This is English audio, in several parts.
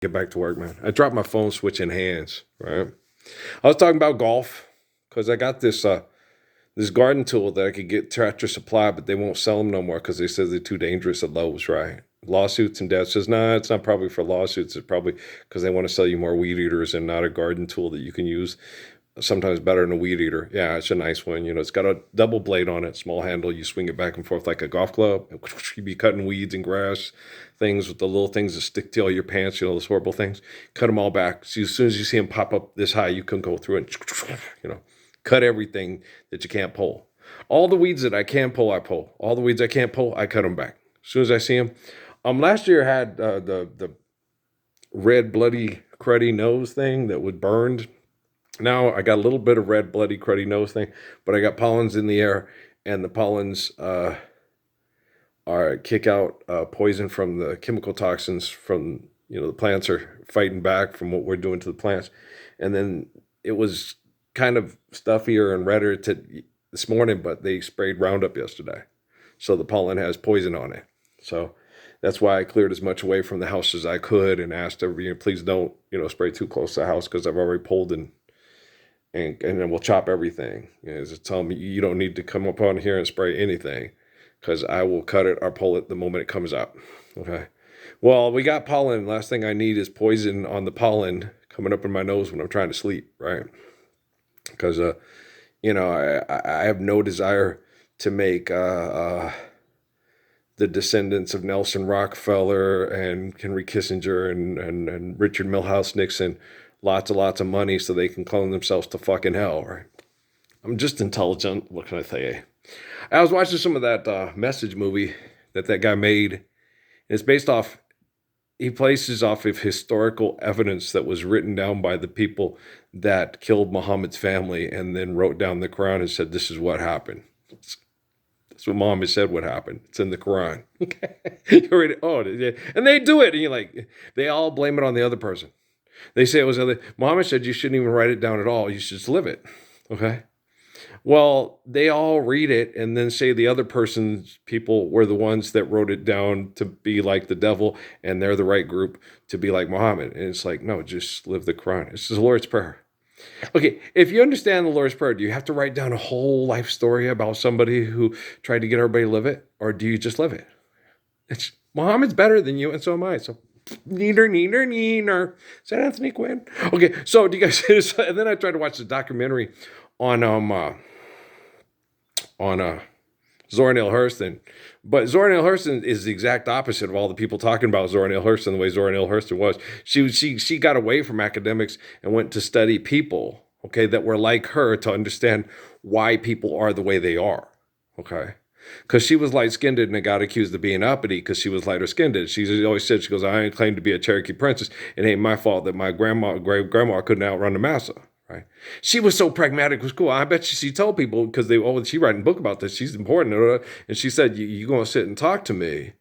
Get back to work, man. I dropped my phone switching hands, right? I was talking about golf because I got this garden tool that I could get Tractor Supply, but they won't sell them no more because they said they're too dangerous at Lowe's, right? Lawsuits, and Dad says, nah, it's not probably for lawsuits. It's probably because they want to sell you more weed eaters and not a garden tool that you can use sometimes better than a weed eater. Yeah, it's a nice one. It's got a double blade on it, small handle. You swing it back and forth like a golf club. You'd be cutting weeds and grass, things with the little things that stick to all your pants, those horrible things. Cut them all back. So as soon as you see them pop up this high, you can go through and, cut everything that you can't pull. All the weeds that I can pull, I pull. All the weeds I can't pull, I cut them back. As soon as I see them. Last year I had the red bloody cruddy nose thing that would burned. Now I got a little bit of red, bloody, cruddy nose thing, but I got pollens in the air, and the pollens are kick out poison from the chemical toxins from the plants are fighting back from what we're doing to the plants, and then it was kind of stuffier and redder this morning, but they sprayed Roundup yesterday, so the pollen has poison on it. So that's why I cleared as much away from the house as I could and asked everybody, please don't spray too close to the house because I've already pulled and then we'll chop everything. Just tell me you don't need to come up on here and spray anything because I will cut it or pull it the moment it comes out. Okay. Well, we got pollen. Last thing I need is poison on the pollen coming up in my nose when I'm trying to sleep, right? Because, I have no desire to make the descendants of Nelson Rockefeller and Henry Kissinger and Richard Milhouse Nixon lots and lots of money so they can clone themselves to fucking hell, right? I'm just intelligent. What can I say? I was watching some of that Message movie that guy made. It's based off, he places off of historical evidence that was written down by the people that killed Muhammad's family and then wrote down the Quran and said, this is what happened. That's what Muhammad said would happen. It's in the Quran. Yeah. And they do it. And you're like, they all blame it on the other person. They say it was other. Muhammad said you shouldn't even write it down at all. You should just live it. Okay. Well, they all read it and then say the other person's people were the ones that wrote it down to be like the devil and they're the right group to be like Muhammad. And it's like, no, just live the Quran. It's the Lord's Prayer. Okay, if you understand the Lord's Prayer, do you have to write down a whole life story about somebody who tried to get everybody to live it? Or do you just live it? Muhammad's better than you and so am I. So neener. Is that Anthony Quinn? Okay, so do you guys see this? And then I tried to watch the documentary on Zora Neale Hurston. But Zora Neale Hurston is the exact opposite of all the people talking about Zora Neale Hurston the way Zora Neale Hurston was. She got away from academics and went to study people, okay, that were like her to understand why people are the way they are, okay? Because she was light-skinned and got accused of being uppity because she was lighter-skinned. She always said, she goes, I ain't claimed to be a Cherokee princess. It ain't my fault that my great-grandma couldn't outrun the massa, right? She was so pragmatic, it was cool. I bet she told people, because she writing a book about this, she's important. And she said, you going to sit and talk to me.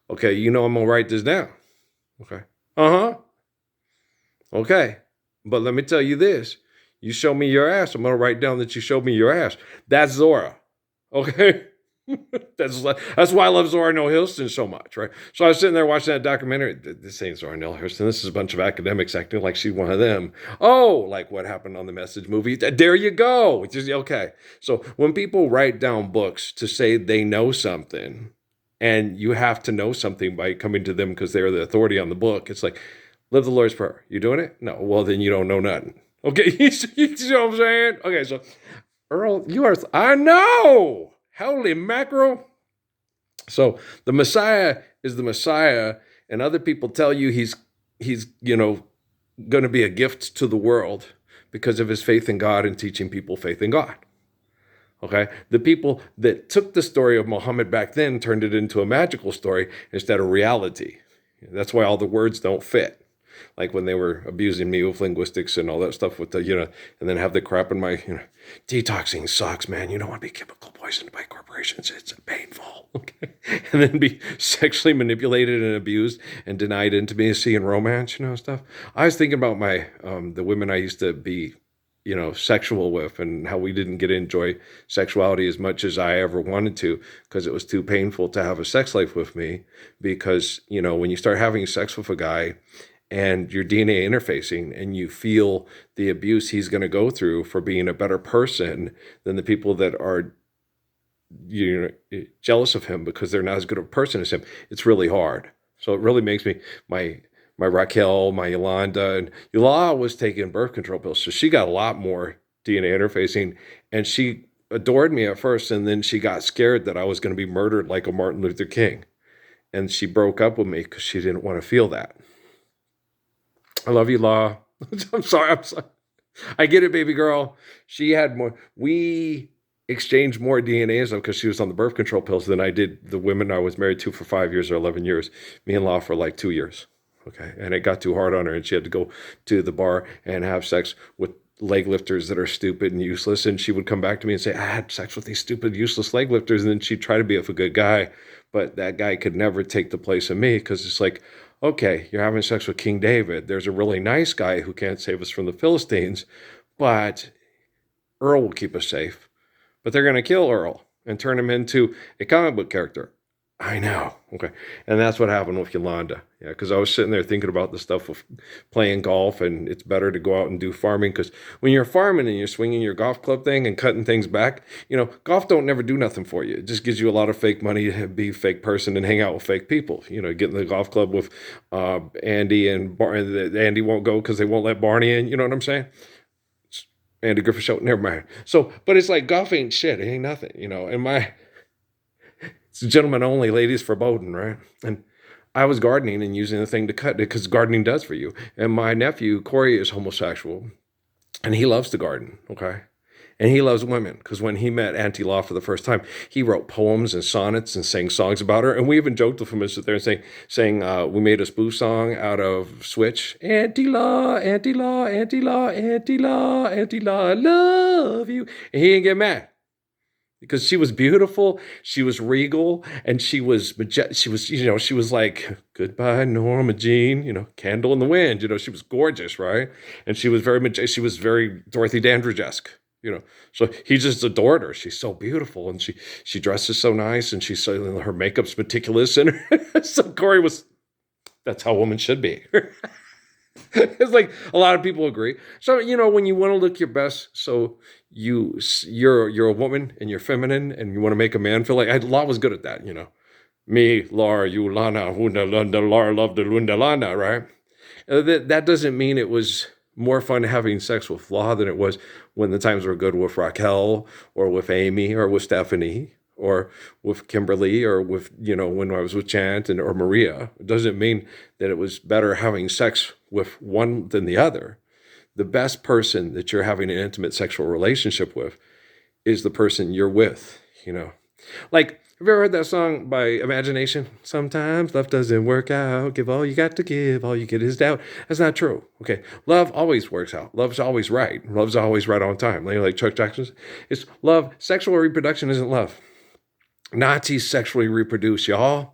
Okay, I'm going to write this down. Okay. Uh-huh. Okay. But let me tell you this. You show me your ass, I'm going to write down that you showed me your ass. That's Zora. Okay? That's why I love Zora Neale Hurston so much, right? So I was sitting there watching that documentary. This ain't Zora Neale Hurston. This is a bunch of academics acting like she's one of them. Oh, like what happened on the Message movie. There you go. Just, okay. So when people write down books to say they know something, and you have to know something by coming to them because they're the authority on the book, it's like, live the Lord's Prayer. You doing it? No. Well, then you don't know nothing. Okay. You know what I'm saying? Okay. So Earl, I know. Holy mackerel. So the Messiah is the Messiah, and other people tell you he's going to be a gift to the world because of his faith in God and teaching people faith in God. Okay? The people that took the story of Muhammad back then turned it into a magical story instead of reality. That's why all the words don't fit. Like when they were abusing me with linguistics and all that stuff with the, and then have the crap in my, detoxing sucks, man. You don't want to be chemical poisoned by corporations. It's painful. Okay. And then be sexually manipulated and abused and denied intimacy and romance, stuff. I was thinking about the women I used to be, sexual with and how we didn't get to enjoy sexuality as much as I ever wanted to because it was too painful to have a sex life with me because, when you start having sex with a guy and your DNA interfacing, and you feel the abuse he's going to go through for being a better person than the people that are jealous of him because they're not as good of a person as him. It's really hard. So it really makes me my Raquel, my Yolanda, and Yolanda was taking birth control pills, so she got a lot more DNA interfacing, and she adored me at first, and then she got scared that I was going to be murdered like a Martin Luther King, and she broke up with me because she didn't want to feel that. I love you, Law. I'm sorry. I'm sorry. I get it, baby girl. She had more. We exchanged more DNAs because she was on the birth control pills than I did the women I was married to for 5 years or 11 years. Me and Law for like 2 years. Okay. And it got too hard on her, and she had to go to the bar and have sex with leg lifters that are stupid and useless. And she would come back to me and say, I had sex with these stupid, useless leg lifters. And then she'd try to be a good guy. But that guy could never take the place of me because it's like, okay, you're having sex with King David. There's a really nice guy who can't save us from the Philistines, but Earl will keep us safe. But they're going to kill Earl and turn him into a comic book character. I know. Okay. And that's what happened with Yolanda. Yeah, because I was sitting there thinking about the stuff of playing golf, and it's better to go out and do farming, because when you're farming and you're swinging your golf club thing and cutting things back, golf don't never do nothing for you. It just gives you a lot of fake money to be a fake person and hang out with fake people. Get in the golf club with Andy, and Andy won't go because they won't let Barney in. You know what I'm saying? Andy Griffith Show. Never mind. So, but it's like golf ain't shit. It ain't nothing. And it's gentlemen only, ladies forbidden, right? And I was gardening and using the thing to cut it because gardening does for you. And my nephew, Corey, is homosexual, and he loves to garden, okay? And he loves women, because when he met Auntie Law for the first time, he wrote poems and sonnets and sang songs about her. And we even joked with him and sit there and saying we made a spoof song out of Switch. Auntie Law, Auntie Law, Auntie Law, Auntie Law, Auntie Law, I love you. And he didn't get mad, because she was beautiful, she was regal, and she was like, goodbye, Norma Jean, candle in the wind, she was gorgeous, right? And she was very Dorothy Dandridge-esque, So he just adored her. She's so beautiful, and she dresses so nice, and her makeup's meticulous, and so Corey that's how women should be. It's like a lot of people agree. So, when you want to look your best, so you're a woman and you're feminine and you want to make a man feel like, Law was good at that, Me, Laura, you, Lana, Hunda, Lunda, Laura, love the Lunda, Lana, right? That doesn't mean it was more fun having sex with Law than it was when the times were good with Raquel or with Amy or with Stephanie or with Kimberly or with, when I was with Chant or Maria. It doesn't mean that it was better having sex with one than the other. The best person that you're having an intimate sexual relationship with is the person you're with, Like, have you ever heard that song by Imagination? Sometimes love doesn't work out. Give all you got to give. All you get is doubt. That's not true. Okay. Love always works out. Love's always right. Love's always right on time. Like Chuck Jackson's. It's love. Sexual reproduction isn't love. Nazis sexually reproduce, y'all.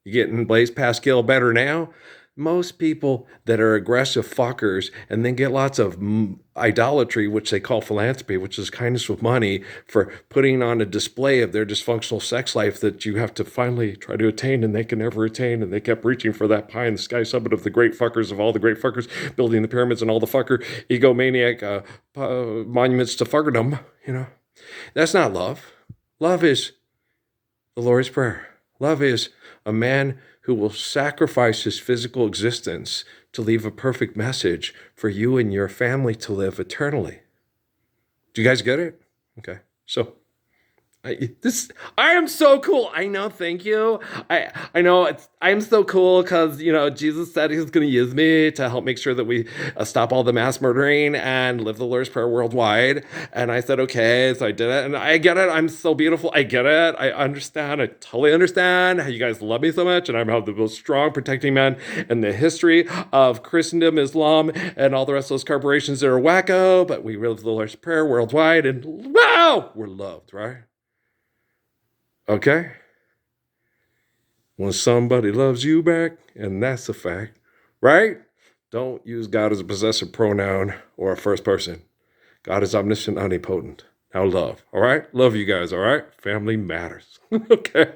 You getting Blaise Pascal better now? Most people that are aggressive fuckers and then get lots of idolatry, which they call philanthropy, which is kindness with money, for putting on a display of their dysfunctional sex life that you have to finally try to attain and they can never attain. And they kept reaching for that pie in the sky summit of the great fuckers of all the great fuckers, building the pyramids and all the fucker egomaniac monuments to fuckerdom. That's not love. Love is the Lord's Prayer. Love is a man who will sacrifice his physical existence to leave a perfect message for you and your family to live eternally. Do you guys get it? Okay. So I am so cool. I know. Thank you. I know I'm so cool because, Jesus said he's going to use me to help make sure that we stop all the mass murdering and live the Lord's Prayer worldwide. And I said, okay, so I did it. And I get it. I'm so beautiful. I get it. I understand. I totally understand how you guys love me so much. And I'm the most strong protecting man in the history of Christendom, Islam, and all the rest of those corporations that are wacko. But we live the Lord's Prayer worldwide. And wow, we're loved, right? Okay? When somebody loves you back, and that's a fact, right? Don't use God as a possessive pronoun or a first person. God is omniscient, omnipotent. Now love, all right? Love you guys, all right? Family matters. Okay?